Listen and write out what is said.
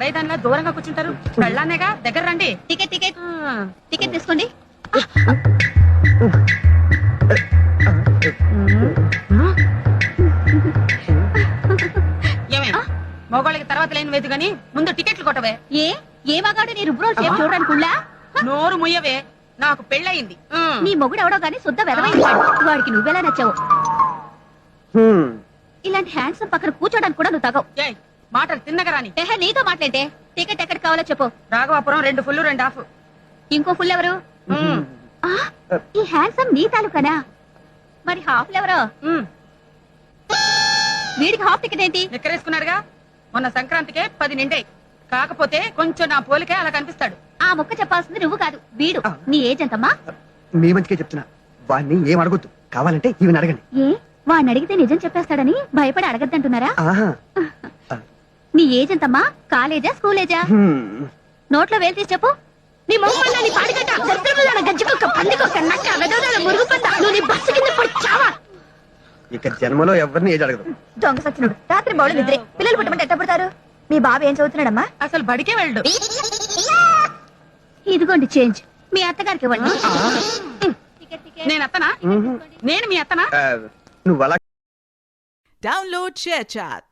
రైదానిలా దూరంగా కూర్చుంటారు. వెళ్ళానేగా దగ్గర రండి. టికెట్ టికెట్ టికెట్ తీసుకోండి. ఏమే మగవాళ్ళకి తర్వాత లేని వేది గాని ముందు టికెట్లు కొట్టవే. ఏ మగాడు నీ రుబ్రోలు చేసి చూడడానికుళ్ళా? నోరు ముయ్యవే, నాకు పెళ్ళయింది. నీ మొగుడు ఎవడో గానీ శుద్ధ వెదవైంది. వాడికి నువ్వెలా నచ్చావు? ఇలాంటి హ్యాండ్సమ్ పక్కన కూర్చోడానికి కూడా నువ్వు తగవు. ఏయ్ మాటలు తిన్నగా రాని. నీతో మాట్లాడే టికెట్ ఎక్కడికి కావాలో చెప్పు. Raghavapuram 2 full 2 half. ఇంకో ఫుల్ ఎవరు? ఈ హ్యాండ్సమ్ నీ తాలూకానా? మరి హాఫ్ ఎవరో? వీడికి హాఫ్ టికెట్ ఏంటి? ఎక్కరేసుకున్నాడుగా. మొన్న సంక్రాంతికే 10 నిండాయి. కాకపోతే కొంచెం నా పోలికే అలా కనిపిస్తాడు. ఆ ముక్క చెప్పాల్సింది నువ్వు కాదు, వీడు. నీ ఏజ్ ఎంతమ్మా? మీ మంచికే చెప్తున్నా, వాడిని ఏం అడగొద్దు. కావాలంటే ఈవెన్ అడగండి. వాడిని అడిగితే నిజం చెప్పేస్తాడని భయపడి అడగద్దంటున్నారా? ఆహా. నీ ఏజ్ ఎంతమ్మా? కాలేజా స్కూలేజా? నోట్లో వేలు తీసి చెప్పు. నీ మొహమ్మల్ని పాడిగట్ట గజ్జికొక్క పందికొక్క నక్క వెదవదాల మురుగు పంద నువ్వు నీ బస్సు కింద పడి చావా. ఇక జన్మలో ఎవరిని ఏజ్ అడగదు. దొంగ సచ్చినుడు. రాత్రి బౌళ నిద్రే. పిల్లలు పుట్టమంటే ఎట్ట పుడతారు? మీ బాబు ఏం చదువుతున్నాడమ్మా? అసలు బడికే వెళ్ళడు. ఇదిగోండి చేంజ్. మీ అత్తగారికి ఇవ్వండి. నేను అత్తనా? నేను మీ అత్తనా? నువ్వు అలా Download ShareChat.